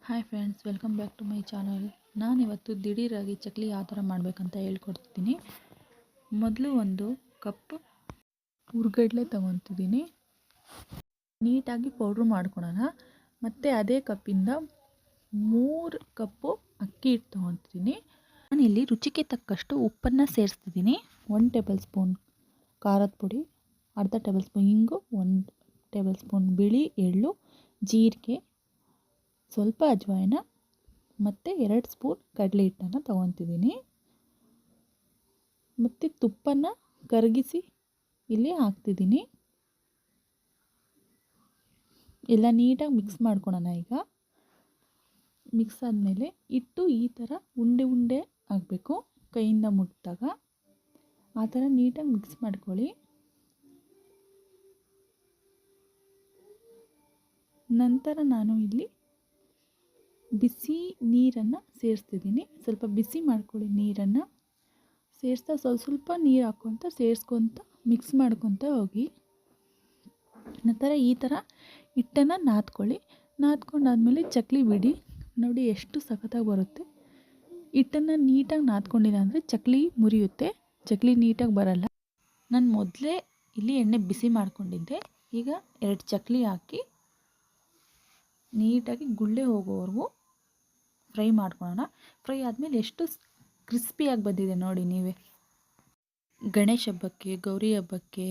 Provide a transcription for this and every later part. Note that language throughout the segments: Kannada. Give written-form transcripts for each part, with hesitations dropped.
Hi friends, welcome back to my channel. ನಾನಿವತ್ತು ದಿಢೀರಾಗಿ ಚಕ್ಲಿ ಯಾವ ಥರ ಮಾಡಬೇಕಂತ ಹೇಳ್ಕೊಡ್ತೀನಿ. ಮೊದಲು ಒಂದು ಕಪ್ ಹುರ್ಗಡ್ಲೆ ತೊಗೊತಿದ್ದೀನಿ. ನೀಟಾಗಿ ಪೌಡ್ರ್ ಮಾಡ್ಕೊಳೋಣ. ಮತ್ತು ಅದೇ ಕಪ್ಪಿಂದ 3 ಕಪ್ಪು ಅಕ್ಕಿ ಹಿಟ್ಟು ತೊಗೊತಿದ್ದೀನಿ. ನಾನಿಲ್ಲಿ ರುಚಿಗೆ ತಕ್ಕಷ್ಟು ಉಪ್ಪನ್ನು ಸೇರಿಸ್ತಿದ್ದೀನಿ. 1 ಟೇಬಲ್ ಸ್ಪೂನ್ ಖಾರದ ಪುಡಿ, ಅರ್ಧ ಟೇಬಲ್ ಸ್ಪೂನ್ ಇಂಗು, 1 ಟೇಬಲ್ ಸ್ಪೂನ್ ಬಿಳಿ ಎಳ್ಳು, ಜೀರಿಗೆ, ಸ್ವಲ್ಪ ಅಜ್ವಾಯಿನ ಮತ್ತು 2 ಸ್ಪೂನ್ ಕಡಲೆ ಹಿಟ್ಟನ್ನು ತೊಗೊತಿದ್ದೀನಿ. ಮತ್ತು ತುಪ್ಪನ ಕರಗಿಸಿ ಇಲ್ಲಿ ಹಾಕ್ತಿದ್ದೀನಿ. ಎಲ್ಲ ನೀಟಾಗಿ ಮಿಕ್ಸ್ ಮಾಡ್ಕೊಳೋಣ. ಈಗ ಮಿಕ್ಸ್ ಆದಮೇಲೆ ಹಿಟ್ಟು ಈ ಥರ ಉಂಡೆ ಉಂಡೆ ಆಗಬೇಕು. ಕೈಯಿಂದ ಮುಟ್ಟಿದಾಗ ಆ ಥರ ನೀಟಾಗಿ ಮಿಕ್ಸ್ ಮಾಡ್ಕೊಳ್ಳಿ. ನಂತರ ನಾನು ಇಲ್ಲಿ ಬಿಸಿ ನೀರನ್ನು ಸೇರಿಸ್ತಿದ್ದೀನಿ. ಸ್ವಲ್ಪ ಬಿಸಿ ಮಾಡ್ಕೊಳ್ಳಿ. ನೀರನ್ನು ಸೇರಿಸ್ತಾ ಸ್ವಲ್ಪ ನೀರು ಹಾಕ್ಕೊತ ಸೇರಿಸ್ಕೊತ ಮಿಕ್ಸ್ ಮಾಡ್ಕೊತ ಹೋಗಿ. ನಂತರ ಈ ಥರ ಹಿಟ್ಟನ್ನು ನಾದ್ಕೊಳ್ಳಿ. ನಾದ್ಕೊಂಡಾದ್ಮೇಲೆ ಚಕ್ಲಿ ಬಿಡಿ. ನೋಡಿ ಎಷ್ಟು ಸಖತ್ತಾಗಿ ಬರುತ್ತೆ. ಹಿಟ್ಟನ್ನು ನೀಟಾಗಿ ನಾದ್ಕೊಂಡಿಲ್ಲ ಅಂದರೆ ಚಕ್ಲಿ ಮುರಿಯುತ್ತೆ, ಚಕ್ಲಿ ನೀಟಾಗಿ ಬರಲ್ಲ. ನಾನು ಮೊದಲೇ ಇಲ್ಲಿ ಎಣ್ಣೆ ಬಿಸಿ ಮಾಡ್ಕೊಂಡಿದ್ದೆ. ಈಗ 2 ಚಕ್ಲಿ ಹಾಕಿ ನೀಟಾಗಿ ಗುಳ್ಳೆ ಹೋಗೋವರೆಗೂ ಫ್ರೈ ಮಾಡ್ಕೊಳ್ಳೋಣ. ಫ್ರೈ ಆದಮೇಲೆ ಎಷ್ಟು ಕ್ರಿಸ್ಪಿಯಾಗಿ ಬಂದಿದೆ ನೋಡಿ ನೀವೇ. ಗಣೇಶ ಹಬ್ಬಕ್ಕೆ, ಗೌರಿ ಹಬ್ಬಕ್ಕೆ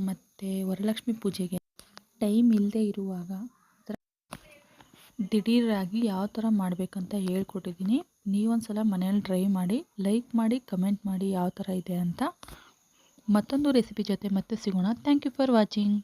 ಮತ್ತು ವರಲಕ್ಷ್ಮಿ ಪೂಜೆಗೆ ಟೈಮ್ ಇಲ್ಲದೆ ಇರುವಾಗ ದಿಢೀರಾಗಿ ಯಾವ ಥರ ಮಾಡಬೇಕಂತ ಹೇಳ್ಕೊಟ್ಟಿದ್ದೀನಿ. ನೀವೊಂದು ಸಲ ಮನೇಲಿ ಟ್ರೈ ಮಾಡಿ, ಲೈಕ್ ಮಾಡಿ, ಕಮೆಂಟ್ ಮಾಡಿ ಯಾವ ಥರ ಇದೆ ಅಂತ. ಮತ್ತೊಂದು ರೆಸಿಪಿ ಜೊತೆ ಮತ್ತೆ ಸಿಗೋಣ. Thank you for watching.